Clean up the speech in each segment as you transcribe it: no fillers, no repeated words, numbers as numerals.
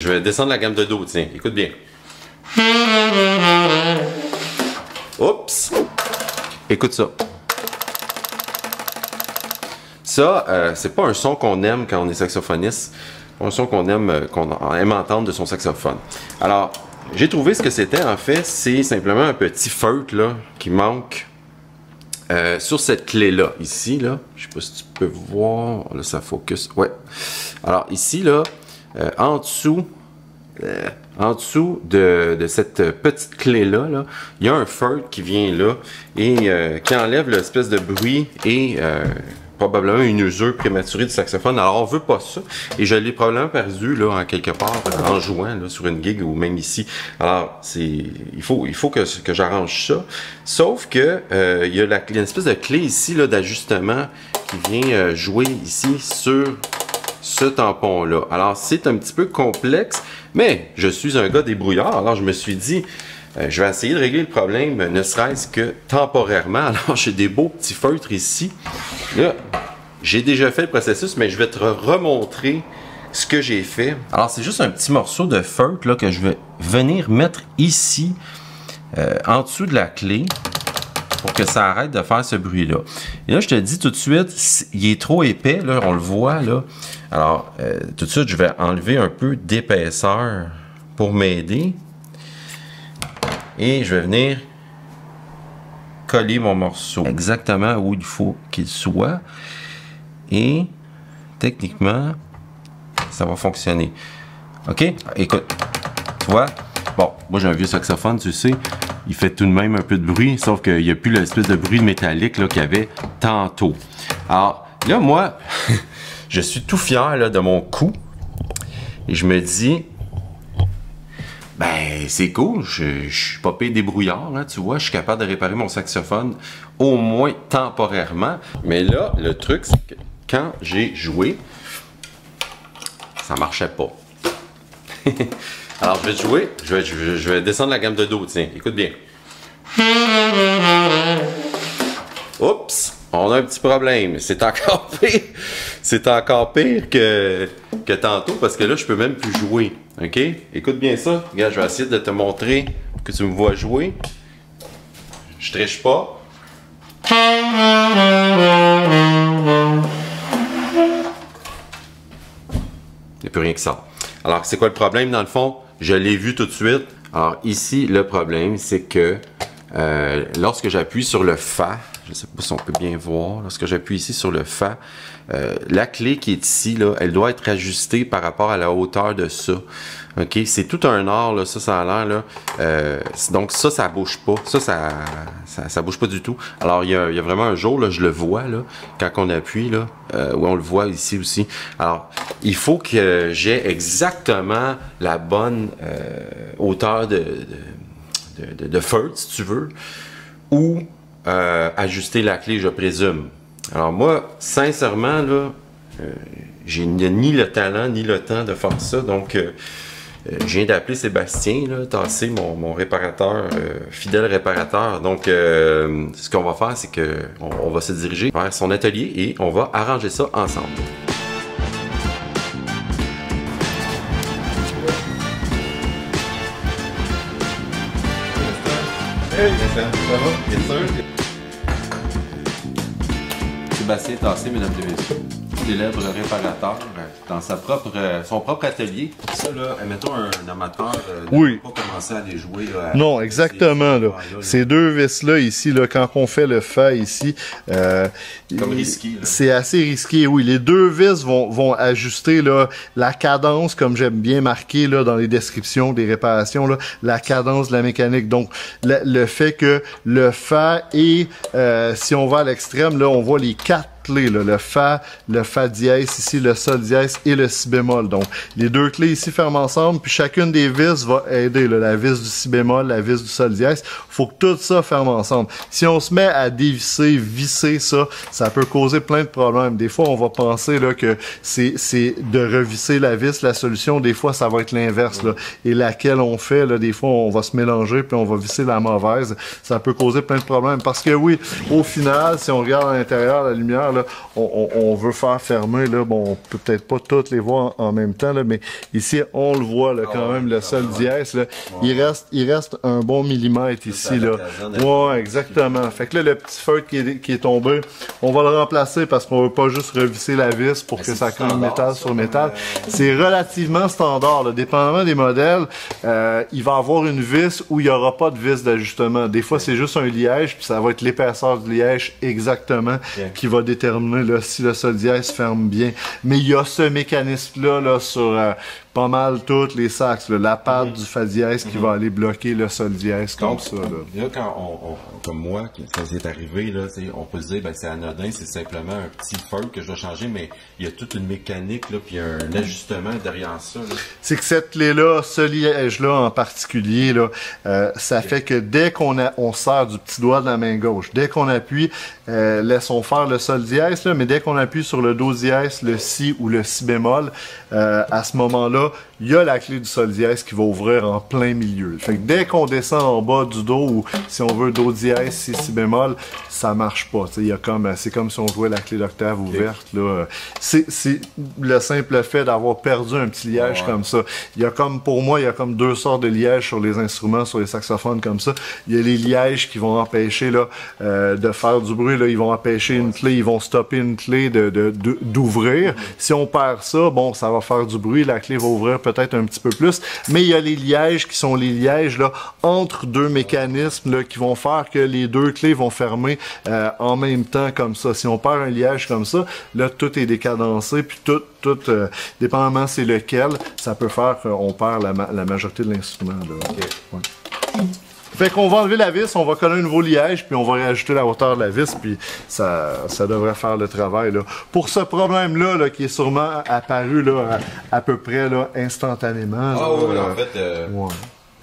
Je vais descendre la gamme de Do, tiens, écoute bien. Oups! Écoute ça. Ça, c'est pas un son qu'on aime quand on est saxophoniste. C'est un son qu'on aime entendre de son saxophone. Alors, j'ai trouvé ce que c'était en fait, c'est simplement un petit feutre là, qui manque sur cette clé-là, ici, là. Je sais pas si tu peux voir, là ça focus. Ouais. Alors ici, là, en dessous de cette petite clé-là, là, il y a un feutre qui vient là et qui enlève l'espèce de bruit et probablement une usure prématurée du saxophone. Alors on veut pas ça et je l'ai probablement perdu là en quelque part en jouant là, sur une gig ou même ici. Alors il faut que j'arrange ça. Sauf que il y a une espèce de clé ici là d'ajustement qui vient jouer ici sur ce tampon-là. Alors, c'est un petit peu complexe, mais je suis un gars débrouillard, alors je me suis dit, je vais essayer de régler le problème, ne serait-ce que temporairement. Alors, j'ai des beaux petits feutres ici. Là, j'ai déjà fait le processus, mais je vais te remontrer ce que j'ai fait. Alors, c'est juste un petit morceau de feutre là, que je vais venir mettre ici, en dessous de la clé, pour que ça arrête de faire ce bruit-là. Et là, je te dis tout de suite, il est trop épais, là, on le voit, là. Alors, tout de suite, je vais enlever un peu d'épaisseur pour m'aider. Et je vais venir coller mon morceau exactement où il faut qu'il soit. Et, techniquement, ça va fonctionner. OK? Écoute, tu vois? Bon, moi j'ai un vieux saxophone, tu sais, il fait tout de même un peu de bruit, sauf qu'il n'y a plus l'espèce de bruit métallique qu'il y avait tantôt. Alors, là, moi, je suis tout fier là, de mon coup, et je me dis, ben, c'est cool, je suis pas payé débrouillard, hein, tu vois, je suis capable de réparer mon saxophone, au moins temporairement. Mais là, le truc, c'est que quand j'ai joué, ça marchait pas. Alors, je vais te jouer, je vais descendre la gamme de Do, tiens, écoute bien. Oups, on a un petit problème, c'est encore pire, que tantôt, parce que là, je peux même plus jouer, ok? Écoute bien ça, regarde, je vais essayer de te montrer que tu me vois jouer. Je triche pas. Il n'y a plus rien qui sort. Alors, c'est quoi le problème dans le fond? Je l'ai vu tout de suite. Alors, ici, le problème, c'est que lorsque j'appuie sur le Fa, je ne sais pas si on peut bien voir, lorsque j'appuie ici sur le Fa, la clé qui est ici, là, elle doit être ajustée par rapport à la hauteur de ça. OK? C'est tout un art, là, ça a l'air, là. Donc, ça bouge pas. Ça bouge pas du tout. Alors, il y a vraiment un jour, là, je le vois, là, quand on appuie, là, où on le voit ici aussi. Alors, il faut que j'ai exactement la bonne hauteur de feutre, si tu veux, ou ajuster la clé, je présume. Alors moi, sincèrement, là, j'ai ni le talent ni le temps de faire ça, donc je viens d'appeler Sébastien, là, tasser mon réparateur, fidèle réparateur. Donc, ce qu'on va faire, c'est qu'on va se diriger vers son atelier et on va arranger ça ensemble. Hey, ça va? Bien sûr? Sébastien Tassé, mesdames et messieurs, célèbre réparateur dans son propre atelier. Ça, là, admettons un amateur ne peut pas commencer à les jouer. Là, non, exactement. Là. Ces deux vis-là, ici, là, quand on fait le Fa ici, comme risqué. C'est assez risqué, oui. Les deux vis vont ajuster là, la cadence, comme j'aime bien marquer là, dans les descriptions des réparations, là, la cadence de la mécanique. Donc, le fait que le Fa et, si on va à l'extrême, là, on voit les quatre clés, là, le Fa dièse ici, le Sol dièse et le Si bémol. Donc, les deux clés ici ferment ensemble, puis chacune des vis va aider, là, la vis du Si bémol, la vis du Sol dièse. Faut que tout ça ferme ensemble. Si on se met à dévisser, visser ça peut causer plein de problèmes. Des fois, on va penser là, que c'est de revisser la vis la solution. Des fois, ça va être l'inverse. Là. Et laquelle on fait, là, des fois, on va se mélanger, puis on va visser la mauvaise. Ça peut causer plein de problèmes. Parce que oui, au final, si on regarde à l'intérieur, la lumière, là, là, on veut faire fermer, là, bon, on peut peut-être pas toutes les voir en même temps, là, mais ici, on le voit, là, quand même, le sol dièse, là, il reste un bon millimètre ici, là. Ouais, exactement. Fait que là, le petit feutre qui est tombé, on va le remplacer parce qu'on veut pas juste revisser la vis pour que ça colle métal sur métal. C'est relativement standard, là. Dépendamment des modèles, il va avoir une vis où il y aura pas de vis d'ajustement. Des fois, c'est juste un liège, puis ça va être l'épaisseur du liège exactement qui va déterminer là, si le sol dièse ferme bien. Mais il y a ce mécanisme-là là, sur pas mal tous les sacs, là, la patte du fa dièse qui va aller bloquer le sol dièse comme ça. Là, quand comme moi, quand c'est arrivé, là, on peut se dire ben c'est anodin, c'est simplement un petit feu que je dois changer, mais il y a toute une mécanique, là, puis un ajustement derrière ça. C'est que cette clé-là, ce liège-là en particulier, là, ça fait que dès on sert du petit doigt de la main gauche, dès qu'on appuie, laissons faire le sol dièse, là, mais dès qu'on appuie sur le do dièse, le si ou le si bémol, à ce moment-là, il y a la clé du sol dièse qui va ouvrir en plein milieu. Fait que dès qu'on descend en bas du do, ou si on veut do dièse, si bémol, ça marche pas. C'est comme si on jouait la clé d'octave ouverte. Là. C'est le simple fait d'avoir perdu un petit liège comme ça. Il y a comme, pour moi, il y a comme deux sortes de lièges sur les instruments, sur les saxophones comme ça. Il y a les lièges qui vont empêcher là, de faire du bruit. Là. Ils vont empêcher une clé, ils vont stopper une clé d'ouvrir. Si on perd ça, bon, ça va faire du bruit, la clé va ouvrir peut-être un petit peu plus, mais il y a les lièges qui sont les lièges là, entre deux mécanismes là, qui vont faire que les deux clés vont fermer en même temps comme ça. Si on perd un liège comme ça, là tout est décadencé, puis tout dépendamment c'est lequel, ça peut faire qu'on perd la majorité de l'instrument. Fait qu'on va enlever la vis, on va coller un nouveau liège, puis on va réajuster la hauteur de la vis, puis ça devrait faire le travail. Là. Pour ce problème-là, là, qui est sûrement apparu là, à peu près là, instantanément. Ah oui, en fait, ouais.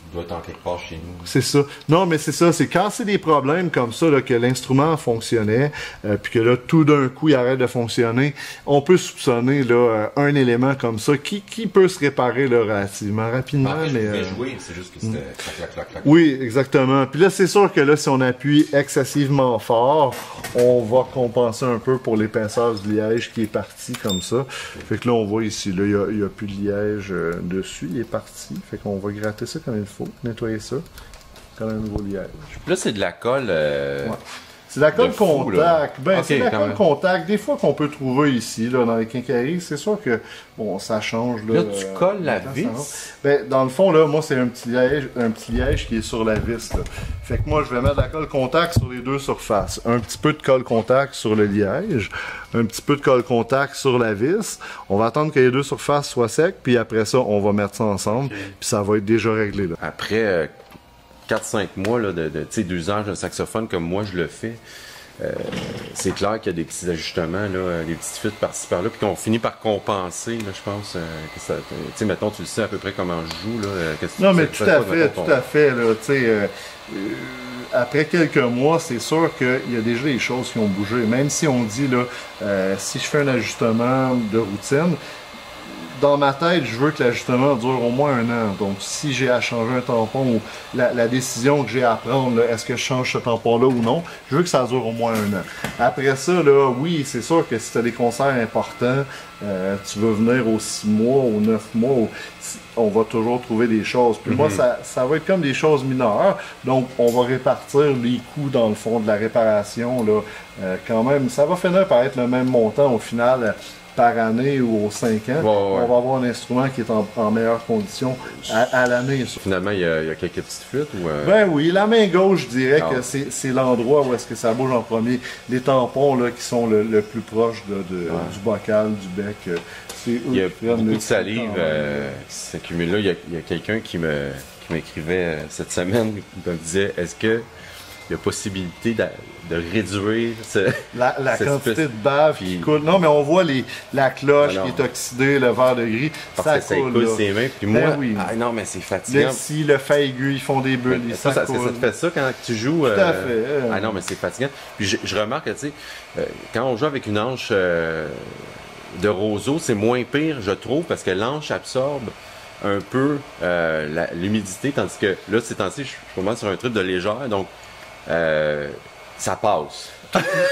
Il doit être en quelque part chez nous. C'est ça. Non, mais c'est ça. C'est quand c'est des problèmes comme ça, là, que l'instrument fonctionnait, puis que là, tout d'un coup, il arrête de fonctionner, on peut soupçonner là, un élément comme ça qui peut se réparer là, relativement rapidement. En fait, mais je pouvais jouer, c'est juste que c'était clac. Oui, exactement. Puis là, c'est sûr que là, si on appuie excessivement fort, on va compenser un peu pour l'épaisseur du liège qui est parti comme ça. Fait que là, on voit ici, là, il n'y a plus de liège dessus, il est parti. Fait qu'on va gratter ça comme il faut, nettoyer ça, coller un nouveau liège. Là, c'est de la colle... Ouais. C'est la colle contact. Ben, okay, c'est la colle contact. Des fois qu'on peut trouver ici, là, dans les quincailleries, c'est sûr que, bon, ça change. Là, tu colles la vis? Ben, dans le fond, là, moi, c'est un petit liège qui est sur la vis, là. Fait que moi, je vais mettre de la colle contact sur les deux surfaces. Un petit peu de colle contact sur le liège, un petit peu de colle contact sur la vis. On va attendre que les deux surfaces soient secs, puis après ça, on va mettre ça ensemble, puis ça va être déjà réglé, là. Après 4-5 mois là, d'usage de saxophone comme moi je le fais, c'est clair qu'il y a des petits ajustements, là, des petites fuites par-ci par-là, puis qu'on finit par compenser, là, je pense. Tu sais, mettons, tu le sais à peu près comment je joue. Là, non, mais tout à fait. Là, tu sais, après quelques mois, c'est sûr qu'il y a déjà des choses qui ont bougé. Même si on dit, là, si je fais un ajustement de routine, dans ma tête, je veux que l'ajustement dure au moins 1 an. Donc, si j'ai à changer un tampon ou la décision que j'ai à prendre, est-ce que je change ce tampon-là ou non, je veux que ça dure au moins 1 an. Après ça, là, oui, c'est sûr que si tu as des concerts importants, tu veux venir aux 6 mois, aux 9 mois, on va toujours trouver des choses. Puis moi, ça va être comme des choses mineures. Donc, on va répartir les coûts dans le fond de la réparation. Là, quand même, ça va finir par être le même montant au final. Par année ou aux 5 ans, on va avoir un instrument qui est en meilleure condition à l'année. Finalement, il y a quelques petites fuites? Ou Ben oui, la main gauche, je dirais que c'est l'endroit où est-ce que ça bouge en premier. Les tampons là, qui sont le plus proche du bocal, du bec, c'est eux il y a beaucoup de salive qui s'accumule là. Il y a quelqu'un qui m'écrivait cette semaine, qui me disait, est-ce que il y a possibilité de réduire la quantité de bave qui coule. Non, mais on voit la cloche qui est oxydée, le verre de gris, ça coule ses mains. Puis moi, non, mais c'est fatigant. Le fait aigu, ils font des bulles, ça te fait ça quand tu joues? Tout à fait. Ah non, mais c'est fatigant. Puis je remarque que, tu sais, quand on joue avec une hanche de roseau, c'est moins pire, je trouve, parce que l'hanche absorbe un peu l'humidité, tandis que là, ces temps-ci, je suis vraiment sur un truc de légère, donc ça passe.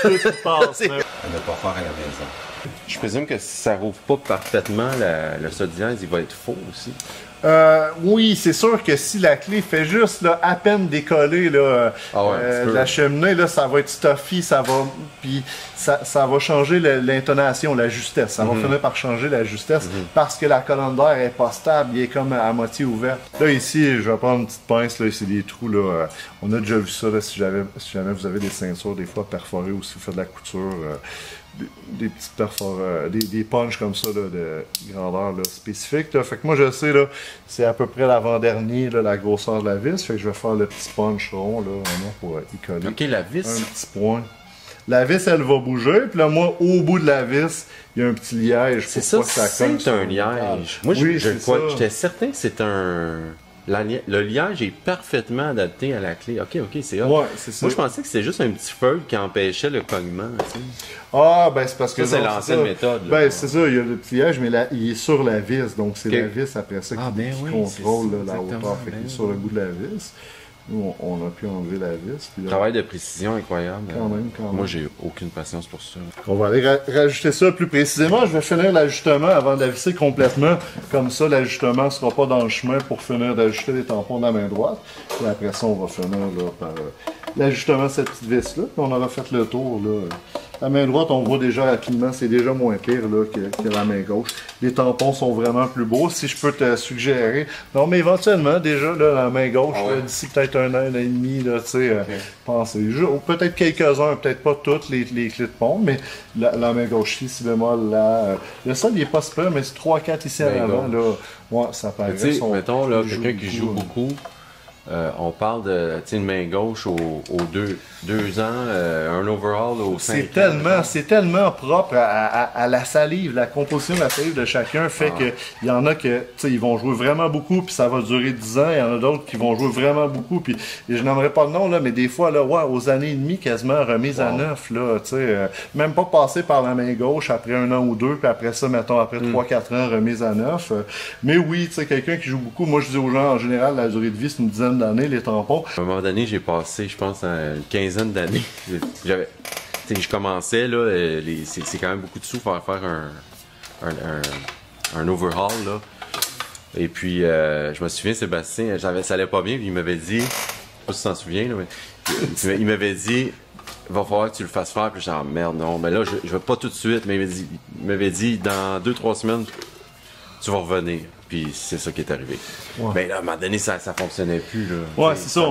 Tout passe. à ne pas faire à la maison. Je présume que si ça rouvre pas parfaitement, le soldièse, il va être faux aussi. Oui, c'est sûr que si la clé fait juste là, à peine décoller là, la cheminée, là, ça va être stuffy, puis ça va changer l'intonation, la justesse. Ça va finir par changer la justesse parce que la colonne d'air est pas stable, il est comme à moitié ouverte. Là ici, je vais prendre une petite pince, là, c'est des trous là. On a déjà vu ça là, si jamais vous avez des ceintures des fois perforées ou si vous faites de la couture. Des petites des punches comme ça là, de grandeur là, spécifique. Là. Fait que moi je sais là, c'est à peu près l'avant-dernier la grosseur de la vis. Fait que je vais faire le petit punch rond là, vraiment pour y coller. Ok, la vis. Un petit point. La vis elle va bouger, puis là moi au bout de la vis, il y a un petit liège. C'est ça, c'est un liège. Moi j'étais certain que c'est un. Le liège est parfaitement adapté à la clé. Ok, c'est hot. Ouais, c'est ça. Moi, je pensais que c'était juste un petit feu qui empêchait le cognement. Tu sais. Ah, ben c'est parce que ça, c'est l'ancienne méthode. Ben c'est ça, il y a le petit liège, mais il est sur la vis. Donc c'est la vis après ça qui contrôle la hauteur. Fait qu'il est sur le bout de la vis. Nous, on a pu enlever la vis. Puis là, travail de précision incroyable. Quand même. Moi, j'ai aucune patience pour ça. On va aller rajouter ça plus précisément. Je vais finir l'ajustement avant de la visser complètement. Comme ça, l'ajustement ne sera pas dans le chemin pour finir d'ajuster les tampons de la main droite. Et après ça, on va finir là, par l'ajustement de cette petite vis-là. On aura fait le tour. Là. La main droite, on voit déjà rapidement, c'est déjà moins pire là, que la main gauche. Les tampons sont vraiment plus beaux. Si je peux te suggérer, non, mais éventuellement, déjà, là, la main gauche, d'ici peut-être un an et demi, là, tu sais, pensez. Peut-être quelques-uns, peut-être pas toutes les clés de pompe, mais la main gauche ici, si bémol, là. Le sol, il est pas super, mais c'est 3-4 ici en avant, là. Ouais, ça paraît. Mettons, là, quelqu'un qui joue beaucoup. On parle de une main gauche aux 2 ans, un overall aux 5 ans. C'est tellement propre à la salive, la composition de la salive de chacun fait que il y en a que ils vont jouer vraiment beaucoup puis ça va durer 10 ans, il y en a d'autres qui vont jouer vraiment beaucoup puis je n'aimerais pas le nom là, mais des fois là, aux années et demie quasiment remise à neuf là, même pas passer par la main gauche après 1 an ou 2 puis après ça mettons après 3-4 ans remise à neuf. Mais oui, quelqu'un qui joue beaucoup, moi je dis aux gens en général la durée de vie c'est une dizaine d'années les tampons. À un moment donné, j'ai passé, je pense, une quinzaine d'années. Je commençais, là, c'est quand même beaucoup de sous pour faire un overhaul, là. Et puis, je me souviens, Sébastien, ça allait pas bien, puis il m'avait dit, je sais pas si tu t'en souviens, là, mais il m'avait dit, il va falloir que tu le fasses faire, puis genre, merde, non, mais là, je vais pas tout de suite, mais il m'avait dit, dans 2-3 semaines, tu vas revenir. Puis c'est ça qui est arrivé. Ouais. Mais là, à un moment donné, ça fonctionnait plus. Là. Ouais, c'est ça.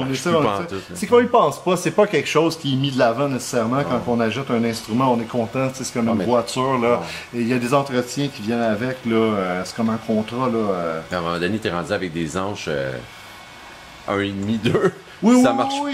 C'est qu'on y pense pas. C'est pas quelque chose qui est mis de l'avant nécessairement quand on achète un instrument. On est content. C'est comme une voiture. Là. Et il y a des entretiens qui viennent avec. C'est comme un contrat. Là, À un moment donné, tu es rendu avec des anches 1,5, 2. Oui,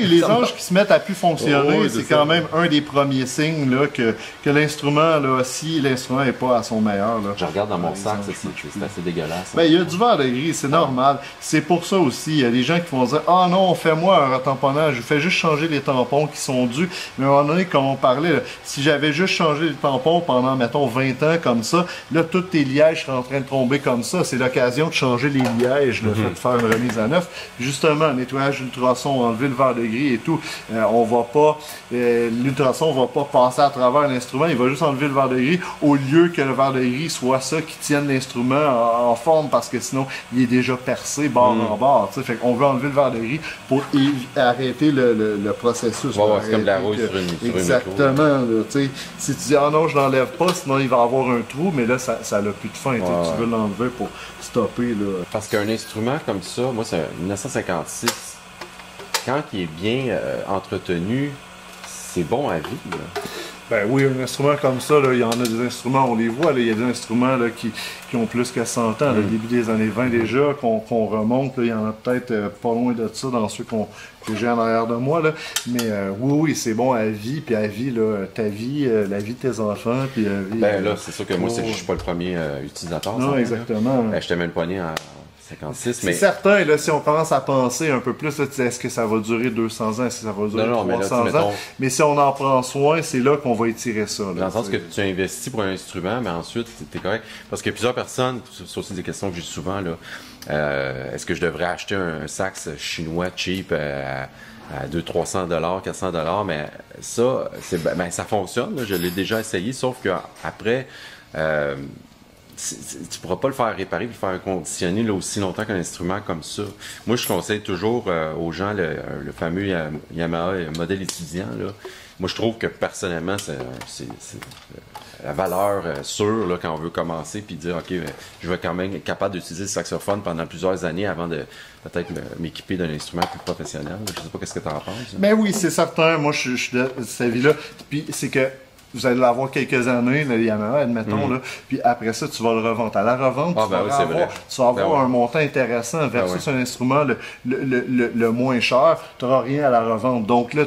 les anges qui se mettent à plus fonctionner, c'est quand même un des premiers signes là, que l'instrument, là, si l'instrument n'est pas à son meilleur. Là, je regarde dans mon sac, c'est assez dégueulasse. Ben, il y a du verre de gris, c'est normal. C'est pour ça aussi, il y a des gens qui vont dire « Ah non, fais-moi un retamponnage, je fais juste changer les tampons qui sont dus. » Mais à un moment donné, comme on parlait, là, si j'avais juste changé les tampons pendant, mettons, 20 ans comme ça, là, tous tes lièges seraient en train de tomber comme ça. C'est l'occasion de changer les lièges, de faire une remise à neuf. Justement, nettoyage d'ultrasons, enlever le verre de gris et tout, on va pas l'ultrason va pas passer à travers l'instrument, il va juste enlever le verre de gris au lieu que le verre de gris soit ça qui tienne l'instrument en forme parce que sinon il est déjà percé bord en bord, fait qu'on veut enlever le verre de gris pour arrêter le processus. C'est comme la rouille sur une exactement, si tu dis ah non je l'enlève pas sinon il va avoir un trou, mais là ça a plus de fin, tu veux l'enlever pour stopper là. Parce qu'un instrument comme ça, moi c'est un 1956. Quand il est bien entretenu, c'est bon à vie. Là. Ben oui, un instrument comme ça, là, il y en a des instruments, on les voit, il y a des instruments là, qui ont plus que 100 ans, le début des années 20 déjà, qu'on remonte, il y en a peut-être pas loin de ça dans ceux que j'ai en arrière de moi. Là. Mais oui, c'est bon à vie, puis à vie, là, ta vie, la vie de tes enfants, puis la vie... Ben là, c'est sûr que moi, je suis pas le premier utilisateur. Non, ça, exactement. Je te mets le poignet 56, C'est mais... certain, là, si on commence à penser un peu plus, là, est-ce que ça va durer 200 ans, est-ce que ça va durer Non, mais là, 300 ans? mettons... Mais si on en prend soin, c'est là qu'on va étirer ça. Là, Dans le sens que tu investis pour un instrument, mais ensuite, t'es correct. Parce que plusieurs personnes, c'est aussi des questions que j'ai souvent, là. Est-ce que je devrais acheter un sax chinois cheap à 200-300 $, 400 $? Mais ça, ça fonctionne, là. Je l'ai déjà essayé, sauf que après, tu pourras pas le faire réparer et le faire conditionner là, aussi longtemps qu'un instrument comme ça. Moi, je conseille toujours aux gens le fameux Yamaha modèle étudiant. Là. Moi, je trouve que personnellement, c'est la valeur sûre là, quand on veut commencer puis dire, OK, je vais quand même être capable d'utiliser le saxophone pendant plusieurs années avant de peut-être m'équiper d'un instrument plus professionnel. Je sais pas qu'est-ce que tu en penses. Ben oui, c'est certain. Moi, je suis de cette avis-là. Puis c'est que vous allez l'avoir quelques années, le Yamaha, admettons, là, puis après ça, tu vas le revendre. À la revente, tu vas avoir un montant intéressant versus un instrument le moins cher, tu n'auras rien à la revente. Donc là,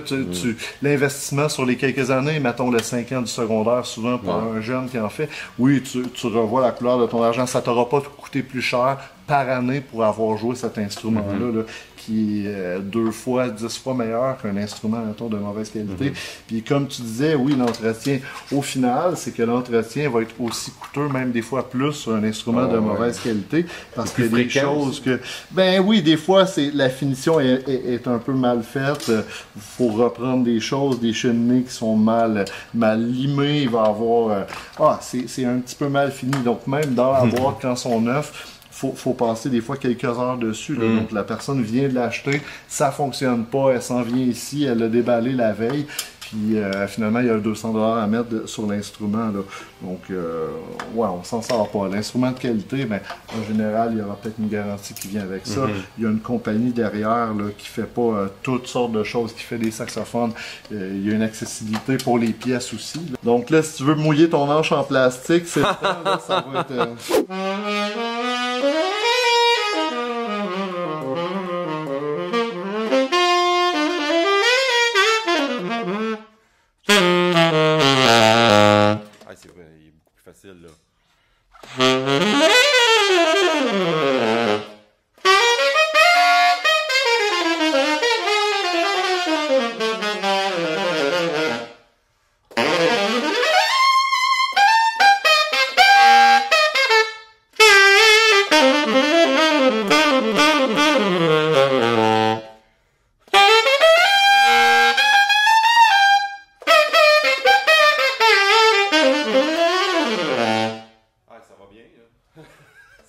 l'investissement sur les quelques années, mettons le 5 ans du secondaire, souvent pour un jeune qui en fait, oui, tu revois la couleur de ton argent, ça t'aura pas coûté plus cher par année pour avoir joué cet instrument-là, là, qui est 2 fois, 10 fois meilleur qu'un instrument, mettons, de mauvaise qualité. Puis comme tu disais, oui, l'entretien, au final, c'est que l'entretien va être aussi coûteux, même des fois plus, sur un instrument de mauvaise qualité, parce qu'il y a des choses que... Ben oui, des fois, la finition est un peu mal faite. Il faut reprendre des choses, des cheminées qui sont mal limées. Il va avoir... c'est un petit peu mal fini. Donc même dans la boîte, quand ils sont neufs, faut passer des fois quelques heures dessus. Là. Donc la personne vient de l'acheter, ça fonctionne pas, elle s'en vient ici, elle l'a déballé la veille, puis finalement il y a 200 $ à mettre sur l'instrument. Là. Donc on s'en sort pas. L'instrument de qualité, ben, en général, il y aura peut-être une garantie qui vient avec ça. Il y a une compagnie derrière là, qui fait pas toutes sortes de choses, qui fait des saxophones. Il y a une accessibilité pour les pièces aussi. Là. Donc là, si tu veux mouiller ton hanche en plastique, c'est ça va être... c'est vrai, il est beaucoup plus facile là.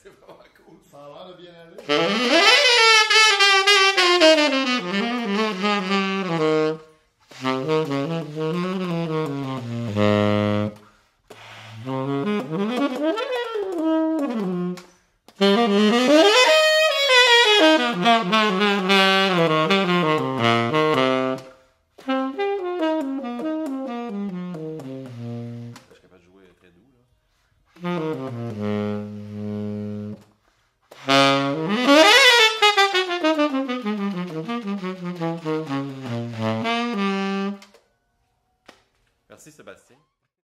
C'est vraiment cool. Ça a l'air de bien aller. Je suis capable de jouer très doux là. Merci Sébastien.